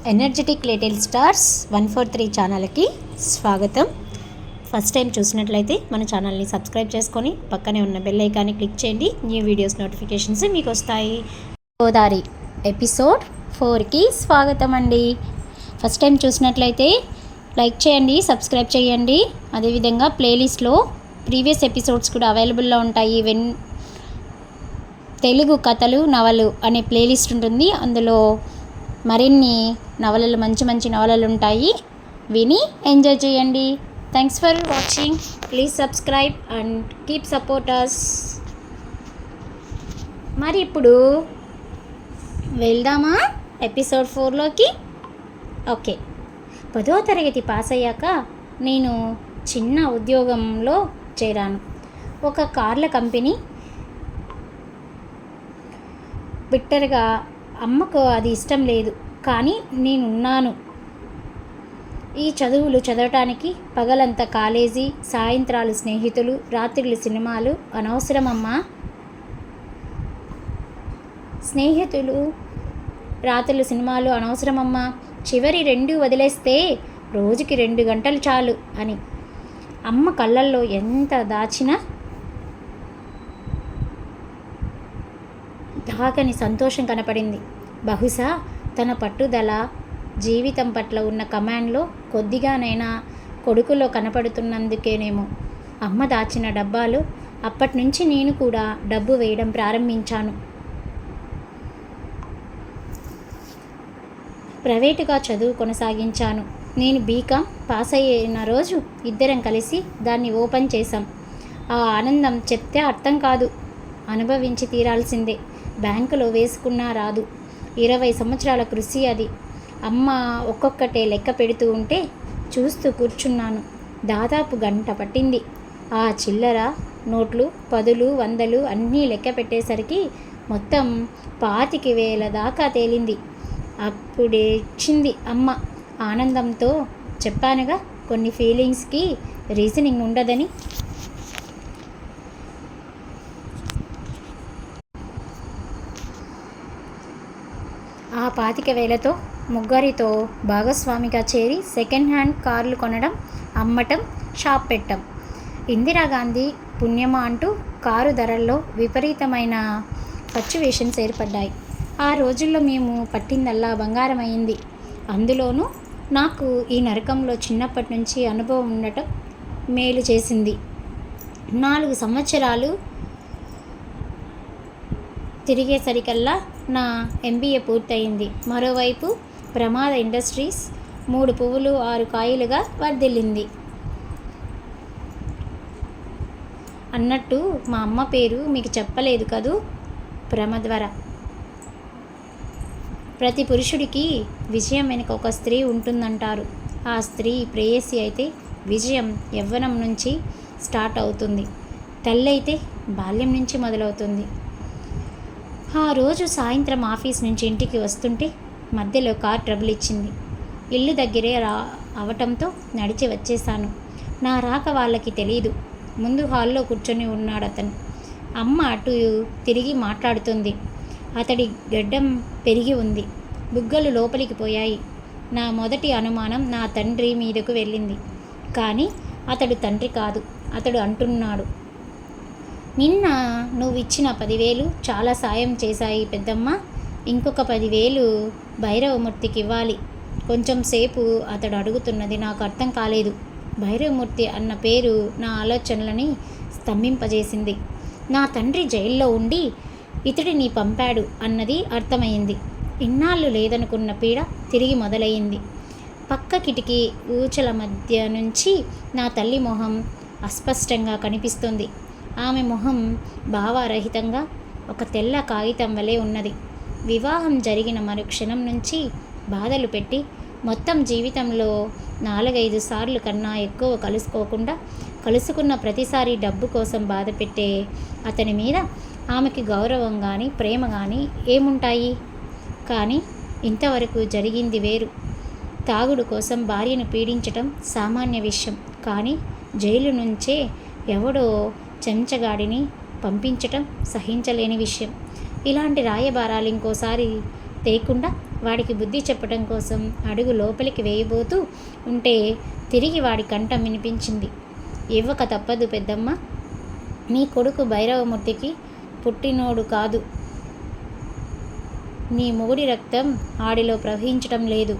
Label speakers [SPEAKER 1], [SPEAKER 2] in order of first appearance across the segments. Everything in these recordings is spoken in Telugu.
[SPEAKER 1] ఎనర్జెటిక్ లిటిల్ స్టార్స్ 143 ఛానల్కి స్వాగతం. ఫస్ట్ టైం చూసినట్లయితే మన ఛానల్ని సబ్స్క్రైబ్ చేసుకొని పక్కనే ఉన్న బెల్ ఐకాన్ని క్లిక్ చేయండి. న్యూ వీడియోస్ నోటిఫికేషన్స్ మీకు వస్తాయి. గోదావరి ఎపిసోడ్ 4కి స్వాగతం అండి. ఫస్ట్ టైం చూసినట్లయితే లైక్ చేయండి, సబ్స్క్రైబ్ చేయండి. అదేవిధంగా ప్లేలిస్ట్లో ప్రీవియస్ ఎపిసోడ్స్ కూడా అవైలబుల్లో ఉంటాయి. తెలుగు కథలు నవలు అనే ప్లేలిస్ట్ ఉంటుంది. అందులో మరిన్ని నవలలు, మంచి మంచి నవలలు ఉంటాయి. విని ఎంజాయ్ చేయండి. Thanks for watching. Please subscribe and keep support us. మరి ఇప్పుడు వెళ్దామా ఎపిసోడ్ 4లోకి? ఓకే. 10వ తరగతి పాస్ అయ్యాక నేను చిన్న ఉద్యోగంలో చేరాను. ఒక కార్ల కంపెనీ. బిట్టర్గా అమ్మకు అది ఇష్టం లేదు, కానీ నేనున్నాను. ఈ చదువులు చదవటానికి పగలంతా కాలేజీ, సాయంత్రాలు స్నేహితులు, రాత్రులు సినిమాలు అనవసరమమ్మా. స్నేహితులు, రాత్రులు సినిమాలు అనవసరమమ్మా. చివరి 2 వదిలేస్తే రోజుకి 2 గంటలు చాలు అని అమ్మ కళ్ళల్లో ఎంత దాచినా దాగని సంతోషం కనపడింది. బహుశా తన పట్టుదల, జీవితం పట్ల ఉన్న కమాండ్లో కొద్దిగానైనా కొడుకులో కనపడుతున్నందుకేనేమో అమ్మ దాచిన డబ్బాలు. అప్పటి నుంచి నేను కూడా డబ్బు వేయడం ప్రారంభించాను. ప్రైవేటుగా చదువు కొనసాగించాను. నేను బీకామ్ పాస్ అయిన రోజు ఇద్దరం కలిసి దాన్ని ఓపెన్ చేశాం. ఆ ఆనందం చెప్తే అర్థం కాదు, అనుభవించి తీరాల్సిందే. బ్యాంకులో వేసుకున్నా రాదు. 20 సంవత్సరాల కృషి అది. అమ్మ ఒక్కొక్కటే లెక్క పెడుతూ ఉంటే చూస్తూ కూర్చున్నాను. దాదాపు గంట పట్టింది. ఆ చిల్లర నోట్లు, 10లు, 100లు అన్నీ లెక్క పెట్టేసరికి మొత్తం 25,000 దాకా తేలింది. అప్పుడే ఇచ్చింది అమ్మ ఆనందంతో. చెప్పానుగా కొన్ని ఫీలింగ్స్కి రీజనింగ్ ఉండదని. ఆ 25,000తో ముగ్గురితో భాగస్వామిగా చేరి సెకండ్ హ్యాండ్ కార్లు కొనడం, అమ్మటం, షాప్ పెట్టం. ఇందిరాగాంధీ పుణ్యమా అంటూ కారు ధరల్లో విపరీతమైన ఫ్లక్చువేషన్స్ ఏర్పడ్డాయి. ఆ రోజుల్లో మేము పట్టిందల్లా బంగారం అయింది. అందులోనూ నాకు ఈ నరకంలో చిన్నప్పటి నుంచి అనుభవం ఉండటం మేలు చేసింది. 4 సంవత్సరాలు తిరిగేసరికల్లా నా MBA పూర్తయింది. మరోవైపు ప్రమాద ఇండస్ట్రీస్ 3 పువ్వులు 6 కాయలుగా వర్ధిల్లింది. అన్నట్టు మా అమ్మ పేరు మీకు చెప్పలేదు కదూ, ప్రమద్వర. ప్రతి పురుషుడికి విజయం వెనుక ఒక స్త్రీ ఉంటుందంటారు. ఆ స్త్రీ ప్రేయసి అయితే విజయం యవ్వనం నుంచి స్టార్ట్ అవుతుంది. తల్లి అయితే బాల్యం నుంచి మొదలవుతుంది. ఆ రోజు సాయంత్రం ఆఫీస్ నుంచి ఇంటికి వస్తుంటే మధ్యలో కార్ ట్రబుల్ ఇచ్చింది. ఇల్లు దగ్గరే అవటంతో నడిచి వచ్చేసాను. నా రాక వాళ్ళకి తెలీదు. ముందు హాల్లో కూర్చొని ఉన్నాడు అతను. అమ్మ అటు తిరిగి మాట్లాడుతుంది. అతడి గడ్డం పెరిగి ఉంది. బుగ్గలు లోపలికి పోయాయి. నా మొదటి అనుమానం నా తండ్రి మీదకు వెళ్ళింది. కానీ అతడు తండ్రి కాదు. అతడు అంటున్నాడు, నిన్న నువ్వు ఇచ్చిన 10,000 చాలా సాయం చేశాయి పెద్దమ్మ. ఇంకొక 10,000 భైరవమూర్తికి ఇవ్వాలి. కొంచెం సేపు అతడు అడుగుతున్నది నాకు అర్థం కాలేదు. భైరవమూర్తి అన్న పేరు నా ఆలోచనలని స్తంభింపజేసింది. నా తండ్రి జైల్లో ఉండి ఇతడిని పంపాడు అన్నది అర్థమైంది. ఇన్నాళ్ళు లేదనుకున్న పీడ తిరిగి మొదలయ్యింది. పక్క కిటికీ ఊచల మధ్య నుంచి నా తల్లి మొహం అస్పష్టంగా కనిపిస్తుంది. ఆమె మొహం భావరహితంగా ఒక తెల్ల కాగితం వలె ఉన్నది. వివాహం జరిగిన మరుక్షణం నుంచి బాధలు పెట్టి మొత్తం జీవితంలో 4-5 సార్లు కన్నా ఎక్కువ కలుసుకున్న ప్రతిసారి డబ్బు కోసం బాధ పెట్టే అతని మీద ఆమెకి గౌరవం కానీ ప్రేమ కానీ ఏముంటాయి? కానీ ఇంతవరకు జరిగింది వేరు. తాగుడు కోసం భార్యను పీడించటం సామాన్య విషయం. కానీ జైలు నుంచే ఎవడో చెంచగాడిని పంపించటం సహించలేని విషయం. ఇలాంటి రాయబారాలు ఇంకోసారి తేకుండా వాడికి బుద్ధి చెప్పడం కోసం అడుగు లోపలికి వేయబోతూ ఉంటే తిరిగి వాడి కంఠం వినిపించింది. ఇవ్వక తప్పదు పెద్దమ్మ, నీ కొడుకు భైరవమూర్తికి పుట్టినోడు కాదు. నీ మొగుడి రక్తం ఆడిలో ప్రవహించటం లేదు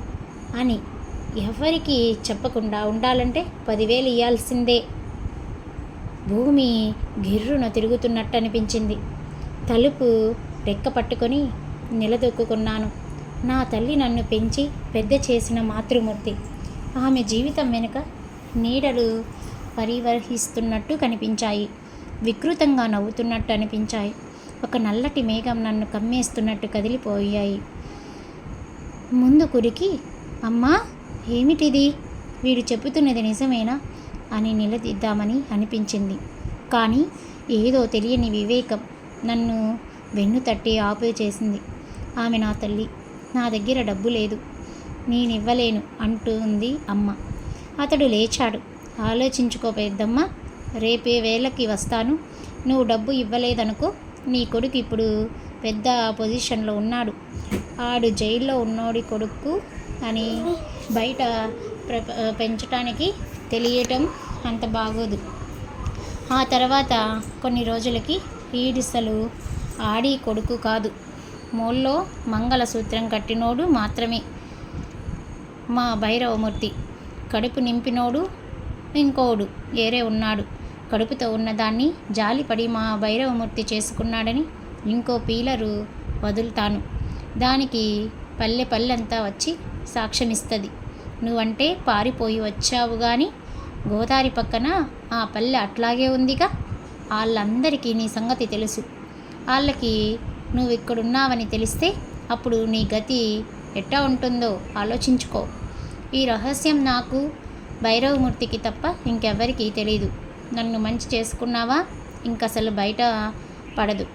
[SPEAKER 1] అని ఎవరికి చెప్పకుండా ఉండాలంటే 10,000 ఇయ్యాల్సిందే. భూమి గిర్రున తిరుగుతున్నట్టు అనిపించింది. తలుపు రెక్క పట్టుకొని నిలదొక్కున్నాను. నా తల్లి నన్ను పెంచి పెద్ద చేసిన మాతృమూర్తి. ఆమె జీవితం వెనుక నీడలు పరివర్హిస్తున్నట్టు కనిపించాయి. వికృతంగా నవ్వుతున్నట్టు అనిపించాయి. ఒక నల్లటి మేఘం నన్ను కమ్మేస్తున్నట్టు కదిలిపోయాయి. ముందు కురికి, అమ్మా ఏమిటిది, వీడు చెబుతున్నది నిజమేనా అని నిలదీద్దామని అనిపించింది. కానీ ఏదో తెలియని వివేకం నన్ను వెన్ను తట్టి ఆపు చేసింది. ఆమె నా తల్లి, నా దగ్గర డబ్బు లేదు, నేనివ్వలేను అంటుంది అమ్మ. అతడు లేచాడు. ఆలోచించుకో పెద్దమ్మ, రేపే వేళకి వస్తాను. నువ్వు డబ్బు ఇవ్వలేదనుకో, నీ కొడుకు ఇప్పుడు పెద్ద పొజిషన్లో ఉన్నాడు. ఆడు జైల్లో ఉన్నోడి కొడుకు అని బయట పెంచటానికి తెలియటం అంత బాగోదు. ఆ తర్వాత కొన్ని రోజులకి ఈడిసలు ఆడి కొడుకు కాదు, మోల్లో మంగళసూత్రం కట్టినోడు మాత్రమే మా భైరవమూర్తి. కడుపు నింపినోడు ఇంకోడు ఏరే ఉన్నాడు. కడుపుతో ఉన్నదాన్ని జాలిపడి మా భైరవమూర్తి చేసుకున్నాడని ఇంకో పీలరు వదులుతాను. దానికి పల్లెంతా వచ్చి సాక్ష్యమిస్తుంది. నువ్వంటే పారిపోయి వచ్చావు కానీ గోదావరి పక్కన ఆ పల్లె అట్లాగే ఉందిగా. వాళ్ళందరికీ నీ సంగతి తెలుసు. వాళ్ళకి నువ్వు ఇక్కడున్నావని తెలిస్తే అప్పుడు నీ గతి ఎట్టా ఉంటుందో ఆలోచించుకో. ఈ రహస్యం నాకు భైరవమూర్తికి తప్ప ఇంకెవ్వరికీ తెలీదు. నన్ను మంచి చేసుకున్నావా ఇంకసలు బయట పడదు.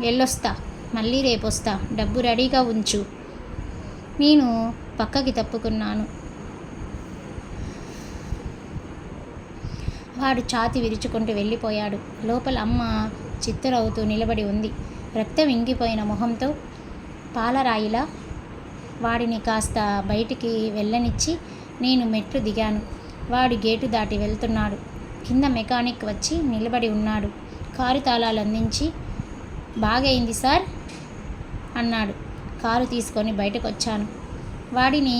[SPEAKER 1] వెళ్ళొస్తా, మళ్ళీ రేపొస్తా, డబ్బు రెడీగా ఉంచు. నేను పక్కకి తప్పుకున్నాను. వాడు ఛాతి విరుచుకుంటూ వెళ్ళిపోయాడు. లోపల అమ్మ చిత్తరవుతూ నిలబడి ఉంది. రక్తం ఇంగిపోయిన మొహంతో పాలరాయిలా. వాడిని కాస్త బయటికి వెళ్ళనిచ్చి నేను మెట్లు దిగాను. వాడు గేటు దాటి వెళ్తున్నాడు. కింద మెకానిక్ వచ్చి నిలబడి ఉన్నాడు. కారు తాళాలు అందించి, బాగైంది సార్ అన్నాడు. కారు తీసుకొని బయటకు వచ్చాను. వాడిని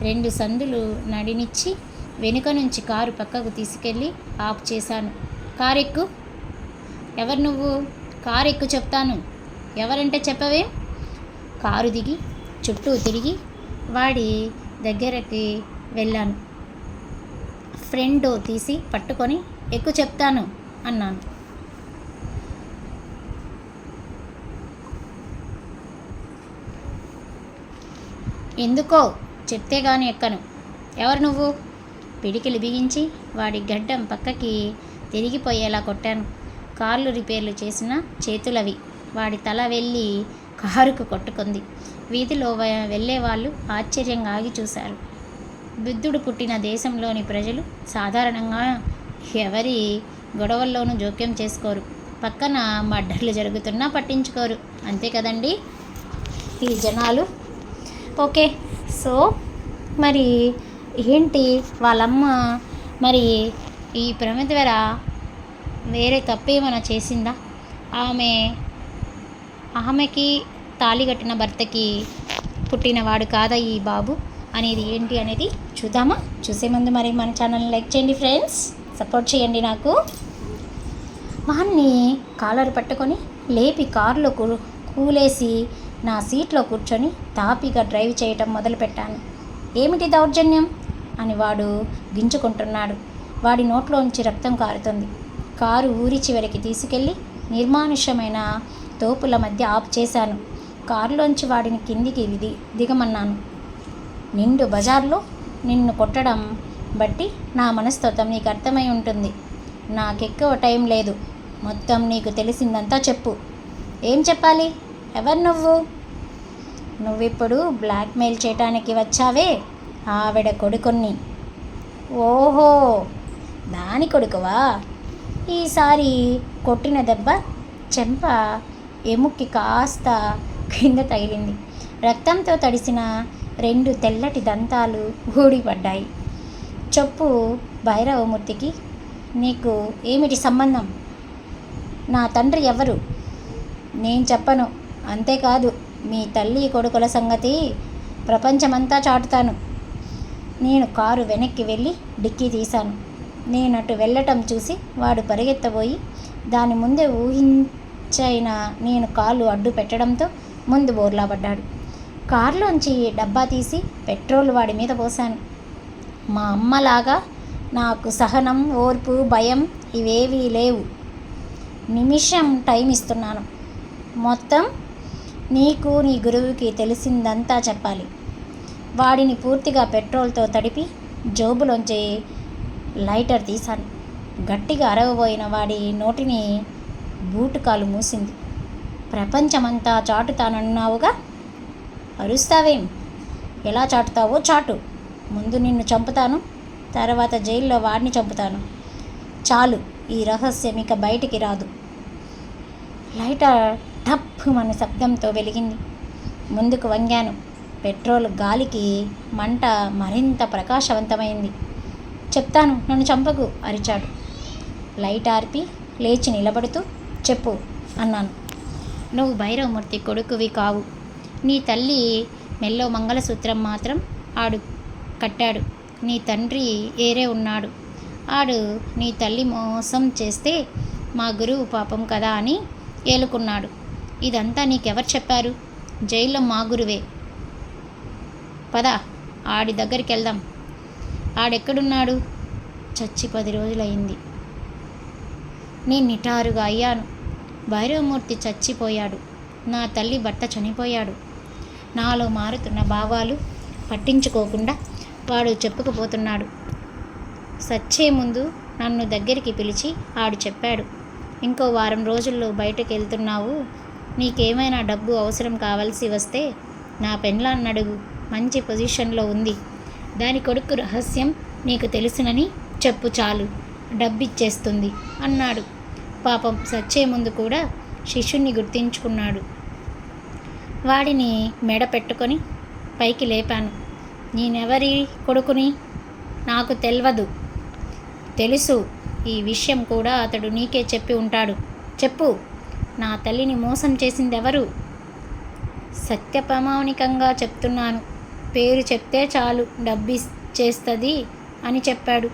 [SPEAKER 1] 2 సందులు నడినిచ్చి వెనుక నుంచి కారు పక్కకు తీసుకెళ్ళి ఆఫ్ చేశాను. కారెక్కు. ఎవరు నువ్వు? కారెక్కు చెప్తాను. ఎవరంటే చెప్పవే. కారు దిగి చుట్టూ తిరిగి వాడి దగ్గరకి వెళ్ళాను. ఫ్రంట్ డోర్ తీసి పట్టుకొని ఎక్కు చెప్తాను అన్నాను. ఎందుకో చెప్తే గాని ఎక్కను. ఎవరు నువ్వు? పిడికిలు బిగించి వాడి గడ్డం పక్కకి తిరిగిపోయేలా కొట్టాను. కార్లు రిపేర్లు చేసిన చేతులవి. వాడి తల వెళ్ళి కారుకు కొట్టుకుంది. వీధిలో వెళ్ళేవాళ్ళు ఆశ్చర్యంగా ఆగి చూశారు. బుద్ధుడు పుట్టిన దేశంలోని ప్రజలు సాధారణంగా ఎవరి గొడవల్లోనూ జోక్యం చేసుకోరు. పక్కన మర్డర్లు జరుగుతున్నా పట్టించుకోరు. అంతే కదండి ఈ జనాలు. ఓకే, సో మరి ఏంటి వాళ్ళమ్మ మరి ఈ ప్రమిద్వర వేరే తప్పేమైనా చేసిందా? ఆమెకి తాళి కట్టిన భర్తకి పుట్టినవాడు కాదా ఈ బాబు అనేది ఏంటి అనేది చూద్దామా? చూసే ముందు మరి మన ఛానల్ని లైక్ చేయండి ఫ్రెండ్స్, సపోర్ట్ చేయండి నాకు. వాన్ని కాలర్ పట్టుకొని లేపి కారులో కూలేసి నా సీట్లో కూర్చొని తాపీగా డ్రైవ్ చేయటం మొదలుపెట్టాను. ఏమిటి దౌర్జన్యం అని వాడు గింజుకుంటున్నాడు. వాడి నోట్లోంచి రక్తం కారుతుంది. కారు ఊరి చివరికి తీసుకెళ్ళి నిర్మానుష్యమైన తోపుల మధ్య ఆఫ్ చేశాను. కారులోంచి వాడిని కిందికి దిగమన్నాను. నిండు బజార్లో నిన్ను కొట్టడం బట్టి నా మనస్తత్వం నీకు అర్థమై ఉంటుంది. నాకెక్కువ టైం లేదు. మొత్తం నీకు తెలిసిందంతా చెప్పు. ఏం చెప్పాలి? ఎవరు నువ్వు? నువ్విప్పుడు బ్లాక్మెయిల్ చేయటానికి వచ్చావే, ఆవిడ కొడుకుని. ఓహో, దాని కొడుకువా? ఈసారి కొట్టిన దెబ్బ చెంప ఎముక్కి కాస్త కింద తగిలింది. రక్తంతో తడిసిన 2 తెల్లటి దంతాలు ఊడిపడ్డాయి. చెప్పు భైరవమూర్తికి, నీకు ఏమిటి సంబంధం? నా తండ్రి ఎవరు? నేను చెప్పను. అంతేకాదు, మీ తల్లి కొడుకుల సంగతి ప్రపంచమంతా చాటుతాను. నేను కారు వెనక్కి వెళ్ళి డిక్కీ తీశాను. నేనటు వెళ్ళటం చూసి వాడు పరిగెత్తబోయి దాని ముందే ఊహించైన నేను కాలు అడ్డు పెట్టడంతో ముందు బోర్లా పడ్డాడు. కారులోంచి డబ్బా తీసి పెట్రోల్ వాడి మీద పోశాను. మా అమ్మలాగా నాకు సహనం, ఓర్పు, భయం ఇవేవీ లేవు. నిమిషం టైం ఇస్తున్నాను. మొత్తం నీకు నీ గురువుకి తెలిసిందంతా చెప్పాలి. వాడిని పూర్తిగా పెట్రోల్తో తడిపి జోబులోంచి లైటర్ తీశాను. గట్టిగా అరవబోయిన వాడి నోటిని బూటుకాలు మూసింది. ప్రపంచమంతా చాటుతానన్నావుగా, అరుస్తావేం? ఎలా చాటుతావో చాటు. ముందు నిన్ను చంపుతాను, తర్వాత జైల్లో వాడిని చంపుతాను. చాలు, ఈ రహస్యం ఇక బయటికి రాదు. లైటర్ టప్ మన శబ్దంతో వెలిగింది. ముందుకు వంగాను. పెట్రోల్ గాలికి మంట మరింత ప్రకాశవంతమైంది. చెప్తాను, నన్ను చంపకు అరిచాడు. లైట్ ఆర్పి లేచి నిలబడుతూ చెప్పు అన్నాను. నువ్వు భైరవమూర్తి కొడుకువి కావు. నీ తల్లి మెల్లో మంగళసూత్రం మాత్రం ఆడు కట్టాడు. నీ తండ్రి ఏరే ఉన్నాడు. ఆడు నీ తల్లి మోసం చేస్తే మా గురువు పాపం కదా అని ఏలుకున్నాడు. ఇదంతా నీకెవరు చెప్పారు? జైల్లో మా గురువే. పద, ఆడి దగ్గరికి వెళ్దాం. ఆడెక్కడున్నాడు? చచ్చి 10 రోజులైంది. నేను నిటారుగా అయ్యాను. భైరవమూర్తి చచ్చిపోయాడు. నా తల్లి భర్త చనిపోయాడు. నాలో మారుతున్న భావాలు పట్టించుకోకుండా వాడు చెప్పుకుపోతున్నాడు. సచ్చే ముందు నన్ను దగ్గరికి పిలిచి ఆడు చెప్పాడు, ఇంకో వారం రోజుల్లో బయటకు వెళ్తున్నావు. నీకేమైనా డబ్బు అవసరం కావాల్సి వస్తే నా పెన్లాన్ని అడుగు. మంచి పొజిషన్లో ఉంది. దాని కొడుకు రహస్యం నీకు తెలుసునని చెప్పు, చాలు, డబ్బిచ్చేస్తుంది అన్నాడు. పాపం సచ్చే ముందు కూడా శిష్యుణ్ణి గుర్తించుకున్నాడు. వాడిని మెడ పెట్టుకొని పైకి లేపాను. నేనెవరి కొడుకుని? నాకు తెల్వదు. తెలుసు. ఈ విషయం కూడా అతడు నీకే చెప్పి ఉంటాడు. చెప్పు. నా తల్లిని మోసం చేసిందెవరు? సత్యప్రమాణికంగా చెప్తున్నాను. పేరు చెప్తే చాలు, డబ్బిచ్చేస్తుంది అని చెప్పాడు.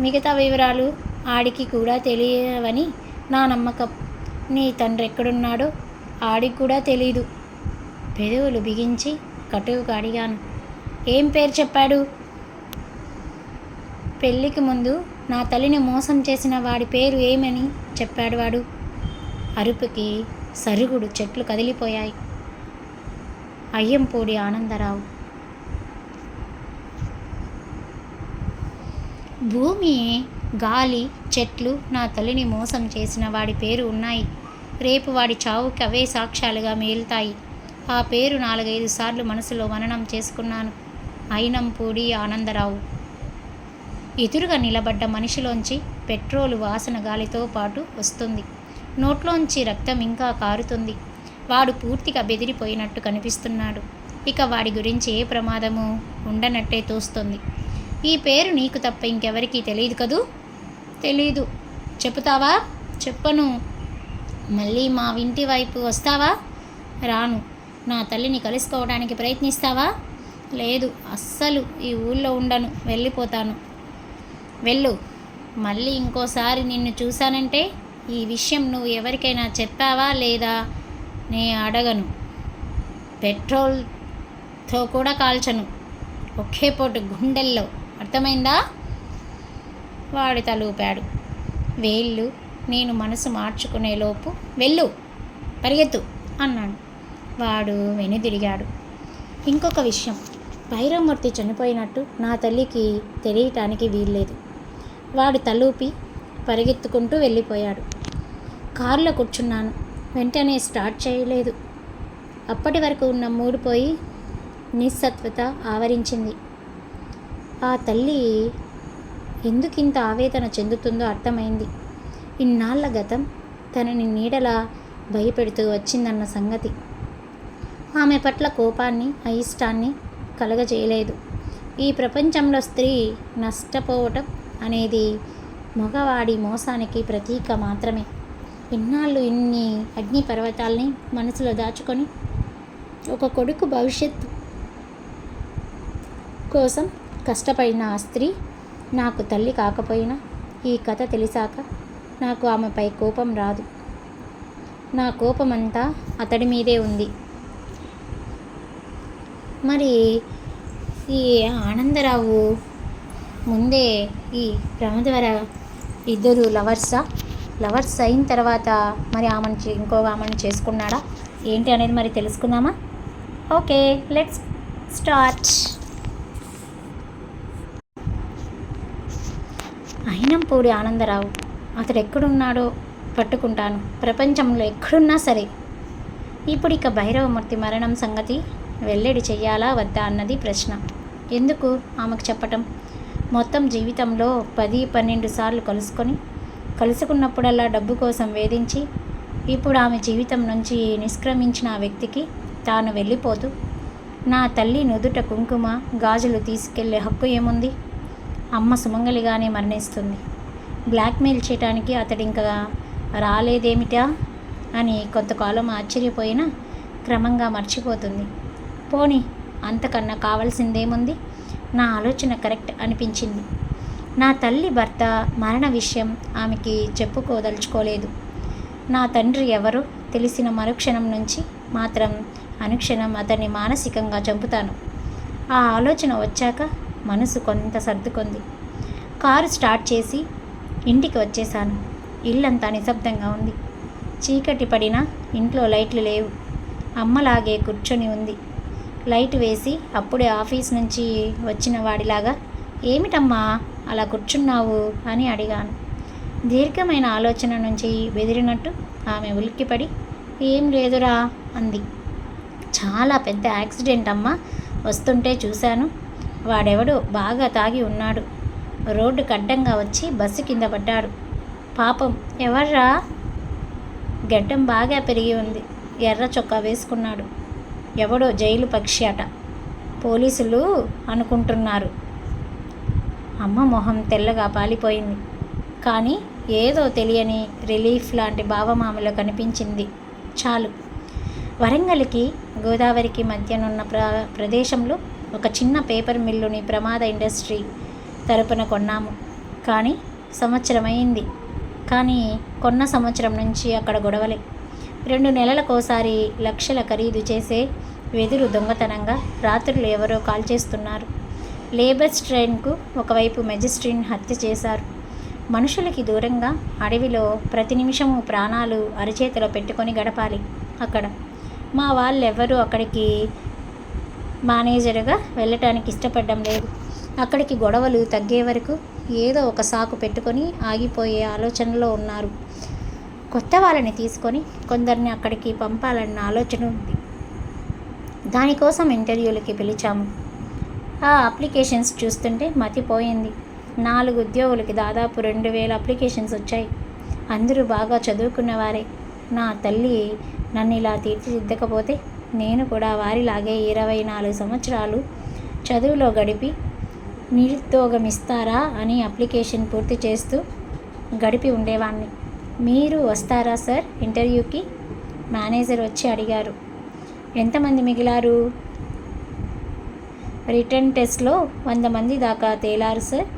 [SPEAKER 1] మిగతా వివరాలు ఆడికి కూడా తెలియవని నా నమ్మకం. నీ తండ్రి ఎక్కడున్నాడో ఆడికి కూడా తెలీదు. పెదవులు బిగించి కటువుగా అడిగాను. ఏం పేరు చెప్పాడు? పెళ్ళికి ముందు నా తల్లిని మోసం చేసిన వాడి పేరు ఏమని చెప్పాడు వాడు. అరుపుకి సరుగుడు చెట్లు కదిలిపోయాయి. అయ్యంపూడి ఆనందరావు. భూమి, గాలి, చెట్లు నా తల్లిని మోసం చేసిన వాడి పేరు ఉన్నాయి. రేపు వాడి చావుకి అవే సాక్ష్యాలుగా మేలుతాయి. ఆ పేరు 4-5 సార్లు మనసులో మననం చేసుకున్నాను. అయినంపూడి ఆనందరావు. ఎదురుగా నిలబడ్డ మనిషిలోంచి పెట్రోలు వాసన గాలితో పాటు వస్తుంది. నోట్లోంచి రక్తం ఇంకా కారుతుంది. వాడు పూర్తిగా బెదిరిపోయినట్టు కనిపిస్తున్నాడు. ఇక వాడి గురించి ఏ ప్రమాదము ఉండనట్టే తోస్తుంది. ఈ పేరు నీకు తప్ప ఇంకెవరికీ తెలియదు కదూ? తెలీదు. చెబుతావా? చెప్పను. మళ్ళీ మా ఇంటి వైపు వస్తావా? రాను. నా తల్లిని కలుసుకోవడానికి ప్రయత్నిస్తావా? లేదు, అస్సలు ఈ ఊళ్ళో ఉండను, వెళ్ళిపోతాను. వెళ్ళు. మళ్ళీ ఇంకోసారి నిన్ను చూశానంటే ఈ విషయం నువ్వు ఎవరికైనా చెప్పావా లేదా నే అడగను. పెట్రోల్తో కూడా కాల్చను. ఒకే పోటు గుండెల్లో. అర్థమైందా? వాడు తలూపాడు. వేళ్ళు నేను మనసు మార్చుకునేలోపు వెళ్ళు, పరిగెత్తు అన్నాడు. వాడు వెనుదిరిగాడు. ఇంకొక విషయం, భైరవమూర్తి చనిపోయినట్టు నా తల్లికి తెలియటానికి వీల్లేదు. వాడు తలూపి పరిగెత్తుకుంటూ వెళ్ళిపోయాడు. కారులో కూర్చున్నాను. వెంటనే స్టార్ట్ చేయలేదు. అప్పటి వరకు ఉన్న మూడు పోయి నిస్సత్వత ఆవరించింది. ఆ తల్లి ఎందుకింత ఆవేదన చెందుతుందో అర్థమైంది. ఇన్నాళ్ల గతం తనని నీడలా భయపెడుతూ వచ్చిందన్న సంగతి. ఆమె పట్ల కోపాన్ని, అయిష్టాన్ని కలగజేయలేదు. ఈ ప్రపంచంలో స్త్రీ నష్టపోవటం అనేది మగవాడి మోసానికి ప్రతీక మాత్రమే. ఇన్నాళ్ళు ఇన్ని అగ్నిపర్వతాల్ని మనసులో దాచుకొని ఒక కొడుకు భవిష్యత్తు కోసం కష్టపడిన ఆ స్త్రీ నాకు తల్లి కాకపోయినా ఈ కథ తెలిసాక నాకు ఆమెపై కోపం రాదు. నా కోపమంతా అతడి మీదే ఉంది. మరి ఈ ఆనందరావు ముందే ఈ ప్రమదవర ఇద్దరు లవర్స్ అయిన తర్వాత మరి ఇంకో ఆమెను చేసుకున్నాడా ఏంటి అనేది మరి తెలుసుకుందామా? Okay, let's start. Ainampudi Anandarao. అతడు ఎక్కడున్నాడో పట్టుకుంటాను, ప్రపంచంలో ఎక్కడున్నా సరే. ఇప్పుడు ఇక భైరవమూర్తి మరణం సంగతి వెల్లడి చెయ్యాలా వద్దా అన్నది ప్రశ్న. ఎందుకు ఆమెకు చెప్పటం? మొత్తం జీవితంలో 10-12 సార్లు కలుసుకున్నప్పుడల్లా డబ్బు కోసం వేధించి ఇప్పుడు ఆమె జీవితం నుంచి నిష్క్రమించిన ఆ వ్యక్తికి తాను వెళ్ళిపోతూ నా తల్లి నుదుట కుంకుమ గాజులు తీసుకెళ్లే హక్కు ఏముంది? అమ్మ సుమంగలిగానే మరణిస్తుంది. బ్లాక్మెయిల్ చేయడానికి అతడు ఇంకా రాలేదేమిటా అని కొంతకాలం ఆశ్చర్యపోయినా క్రమంగా మర్చిపోతుంది. పోనీ అంతకన్నా కావాల్సిందేముంది? నా ఆలోచన కరెక్ట్ అనిపించింది. నా తల్లి భర్త మరణ విషయం ఆమెకి చెప్పుకోదలుచుకోలేదు. నా తండ్రి ఎవరో తెలిసిన మరుక్షణం నుంచి మాత్రం అనుక్షణం అతన్ని మానసికంగా చంపుతాను. ఆ ఆలోచన వచ్చాక మనసు కొంత సర్దుకుంది. కారు స్టార్ట్ చేసి ఇంటికి వచ్చేశాను. ఇల్లంతా నిశ్శబ్దంగా ఉంది. చీకటి పడినా ఇంట్లో లైట్లు లేవు. అమ్మలాగే కూర్చొని ఉంది. లైట్ వేసి అప్పుడే ఆఫీస్ నుంచి వచ్చిన వాడిలాగా ఏమిటమ్మా అలా కూర్చున్నావు అని అడిగాను. దీర్ఘమైన ఆలోచన నుంచి బెదిరినట్టు ఆమె ఉలిక్కిపడి ఏం లేదురా అంది. చాలా పెద్ద యాక్సిడెంట్ అమ్మా, వస్తుంటే చూశాను. వాడెవడో బాగా తాగి ఉన్నాడు. రోడ్డుకు అడ్డంగా వచ్చి బస్సు కింద పడ్డాడు. పాపం. ఎవర్రా? గడ్డం బాగా పెరిగి ఉంది. ఎర్ర చొక్కా వేసుకున్నాడు. ఎవడో జైలు పక్షి అట. పోలీసులు అనుకుంటున్నారు. అమ్మ మొహం తెల్లగా పాలిపోయింది. కానీ ఏదో తెలియని రిలీఫ్ లాంటి భావమామలో కనిపించింది. చాలు. వరంగల్కి గోదావరికి మధ్యనున్న ప్రదేశంలో ఒక చిన్న పేపర్ మిల్లుని ప్రమాద ఇండస్ట్రీ తరపున కొన్నాము. కానీ సంవత్సరమైంది. కానీ కొన్న సంవత్సరం నుంచి అక్కడ గొడవలే. 2 నెలలకోసారి లక్షల ఖరీదు చేసే వెదురు దొంగతనంగా రాత్రులు ఎవరో కాల్ చేస్తున్నారు. లేబర్స్ ట్రైన్కు ఒకవైపు మెజిస్ట్రీని హత్య చేశారు. మనుషులకి దూరంగా అడవిలో ప్రతి నిమిషము ప్రాణాలు అరచేతిలో పెట్టుకొని గడపాలి. అక్కడ మా వాళ్ళెవ్వరూ అక్కడికి మేనేజర్గా వెళ్ళటానికి ఇష్టపడడం లేదు. అక్కడికి గొడవలు తగ్గే వరకు ఏదో ఒక సాకు పెట్టుకొని ఆగిపోయే ఆలోచనలో ఉన్నారు. కొత్త వాళ్ళని తీసుకొని కొందరిని అక్కడికి పంపాలన్న ఆలోచన ఉంది. దానికోసం ఇంటర్వ్యూలకి పిలిచాము. ఆ అప్లికేషన్స్ చూస్తుంటే మతిపోయింది. 4 ఉద్యోగులకి దాదాపు 2000 అప్లికేషన్స్ వచ్చాయి. అందరూ బాగా చదువుకున్నవారే. నా తల్లి నన్ను ఇలా తీర్చిదిద్దకపోతే నేను కూడా వారిలాగే 24 సంవత్సరాలు చదువులో గడిపి నిరుద్యోగమిస్తారా అని అప్లికేషన్ పూర్తి చేస్తూ గడిపి ఉండేవాణ్ణి. మీరు వస్తారా సార్ ఇంటర్వ్యూకి? మేనేజర్ వచ్చి అడిగారు. ఎంతమంది మిగిలారు? రిటర్న్ టెస్ట్లో 100 మంది దాకా తేలారు సార్.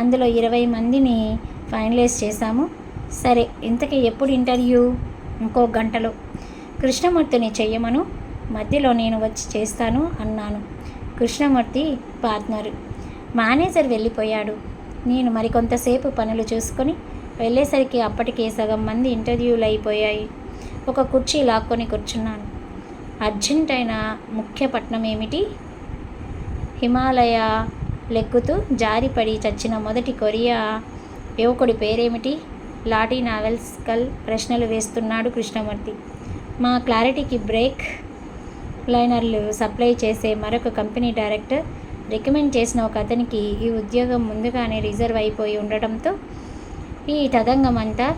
[SPEAKER 1] అందులో 20 మందిని ఫైనలైజ్ చేశాము. సరే, ఇంతకీ ఎప్పుడు ఇంటర్వ్యూ? ఇంకో గంటలో. కృష్ణమూర్తిని చెయ్యమను, మధ్యలో నేను వచ్చి చేస్తాను అన్నాను. కృష్ణమూర్తి పార్ట్నరు. మేనేజర్ వెళ్ళిపోయాడు. నేను మరికొంతసేపు పనులు చూసుకొని వెళ్ళేసరికి అప్పటికే సగం మంది ఇంటర్వ్యూలు అయిపోయాయి. ఒక కుర్చీ లాక్కొని కూర్చున్నాను. అర్జెంట్ అయిన ముఖ్య పట్నం ఏమిటి? హిమాలయ లెక్కుతూ జారిపడి చచ్చిన మొదటి కొరియా యువకుడి పేరేమిటి? లాటీ నావెల్స్కల్ ప్రశ్నలు వేస్తున్నాడు కృష్ణమూర్తి. మా క్లారిటీకి బ్రేక్ లైనర్లు సప్లై చేసే మరొక కంపెనీ డైరెక్టర్ రికమెండ్ చేసిన ఒక అతనికి ఈ ఉద్యోగం ముందుగానే రిజర్వ్ అయిపోయి ఉండటంతో ఈ తదంగం అంతా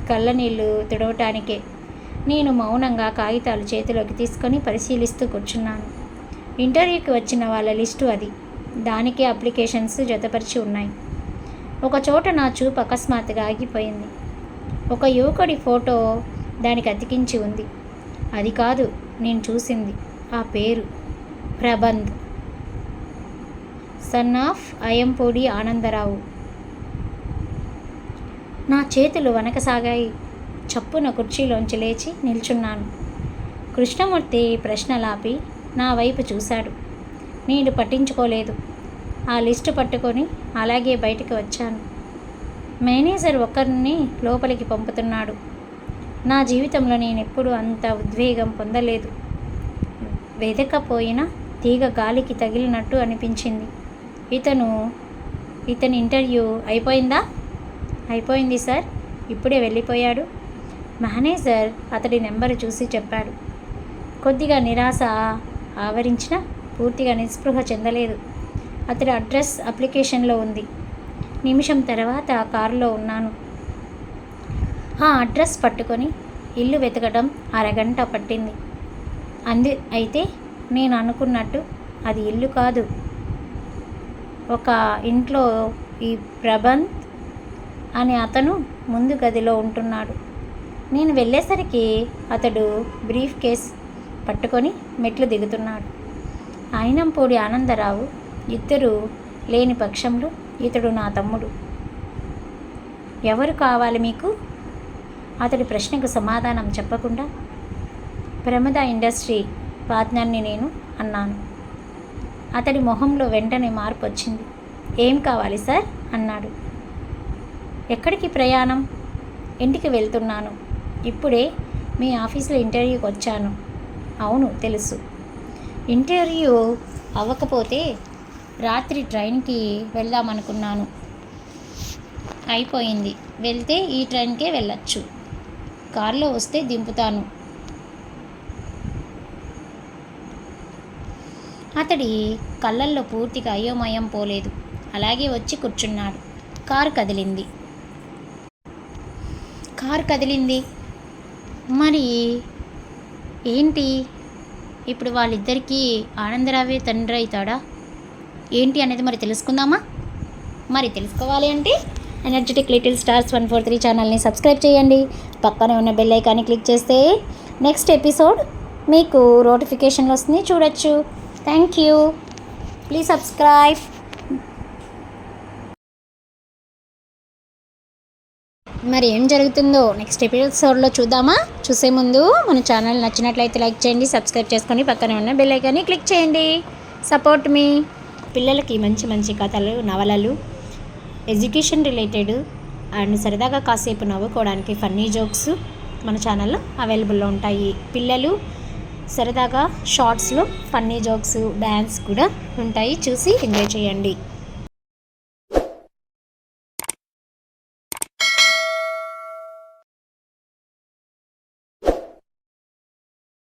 [SPEAKER 1] కళ్ళనీళ్ళు తుడవటానికే. నేను మౌనంగా కాగితాలు చేతిలోకి తీసుకొని పరిశీలిస్తూ కూర్చున్నాను. ఇంటర్వ్యూకి వచ్చిన వాళ్ళ లిస్టు అది. దానికి అప్లికేషన్స్ జతపరిచి ఉన్నాయి. ఒక చోట నా చూపు అకస్మాత్తుగా ఆగిపోయింది. ఒక యువకుడి ఫోటో దానికి అతికించి ఉంది. అది కాదు నేను చూసింది. ఆ పేరు ప్రబంధ్, సన్ ఆఫ్ అయంపూడి ఆనందరావు. నా చేతులు వణకసాగాయి. చప్పున కుర్చీలోంచి లేచి నిల్చున్నాను. కృష్ణమూర్తి ప్రశ్నలాపి నా వైపు చూశాడు. నేను పట్టించుకోలేదు. ఆ లిస్టు పట్టుకొని అలాగే బయటికి వచ్చాను. మేనేజర్ ఒకరిని లోపలికి పంపుతున్నాడు. నా జీవితంలో నేను ఎప్పుడూ అంత ఉద్వేగం పొందలేదు. వెదకపోయిన తీగ గాలికి తగిలినట్టు అనిపించింది. ఇతని ఇంటర్వ్యూ అయిపోయిందా? అయిపోయింది సార్, ఇప్పుడే వెళ్ళిపోయాడు. మేనేజర్ అతడి నెంబరు చూసి చెప్పాడు. కొద్దిగా నిరాశ ఆవరించిన పూర్తిగా నిస్పృహ చెందలేదు. అతడి అడ్రస్ అప్లికేషన్లో ఉంది. నిమిషం తర్వాత కారులో ఉన్నాను. ఆ అడ్రస్ పట్టుకొని ఇల్లు వెతకడం అరగంట పట్టింది. అయితే నేను అనుకున్నట్టు అది ఇల్లు కాదు. ఒక ఇంట్లో ఈ ప్రబంధ్ అనే అతను ముందు గదిలో ఉంటున్నాడు. నేను వెళ్ళేసరికి అతడు బ్రీఫ్ కేస్ పట్టుకొని మెట్లు దిగుతున్నాడు. అయినంపూడి ఆనందరావు. ఇద్దరు లేని పక్షంలో ఇతడు నా తమ్ముడు. ఎవరు కావాలి మీకు? అతడి ప్రశ్నకు సమాధానం చెప్పకుండా ప్రమద ఇండస్ట్రీ పార్ట్నర్ని నేను అన్నాను. అతడి మొహంలో వెంటనే మార్పు వచ్చింది. ఏం కావాలి సార్ అన్నాడు. ఎక్కడికి ప్రయాణం? ఇంటికి వెళ్తున్నాను. ఇప్పుడే మీ ఆఫీస్లో ఇంటర్వ్యూకి వచ్చాను. అవును తెలుసు. ఇంటర్వ్యూ అవ్వకపోతే రాత్రి ట్రైన్కి వెళ్దామనుకున్నాను. అయిపోయింది. వెళ్తే ఈ ట్రైన్కే వెళ్ళొచ్చు. కారులో వస్తే దింపుతాను. అతడి కళ్ళల్లో పూర్తిగా అయోమయం పోలేదు. అలాగే వచ్చి కూర్చున్నాడు. కారు కదిలింది. మరి ఏంటి ఇప్పుడు? వాళ్ళిద్దరికీ ఆనందరావే తండ్రి అవుతాడా ఏంటి అనేది మరి తెలుసుకుందామా? మరి తెలుసుకోవాలి అంటే ఎనర్జెటిక్ లిటిల్ స్టార్స్ 143 ఛానల్ని సబ్స్క్రైబ్ చేయండి. పక్కనే ఉన్న బెల్ ఐకాన్ని క్లిక్ చేస్తే నెక్స్ట్ ఎపిసోడ్ మీకు నోటిఫికేషన్లు వస్తుంది, చూడొచ్చు. Thank you. Please subscribe. మరి ఏం జరుగుతుందో నెక్స్ట్ ఎపిసోడ్లో చూద్దామా? చూసే ముందు మన ఛానల్ నచ్చినట్లయితే లైక్ చేయండి, సబ్స్క్రైబ్ చేసుకొని పక్కనే ఉన్న బెల్ ఐకాన్ని క్లిక్ చేయండి. సపోర్ట్ మీ. పిల్లలకి మంచి మంచి కథలు, నవలలు, ఎడ్యుకేషన్ రిలేటెడ్ అండ్ సరదాగా కాసేపు నవ్వుకోవడానికి ఫన్నీ జోక్స్ మన ఛానల్లో అవైలబుల్లో ఉంటాయి. పిల్లలు సరదాగా షార్ట్స్లో ఫన్నీ జోక్స్, డ్యాన్స్ కూడా ఉంటాయి. చూసి ఎంజాయ్ చేయండి.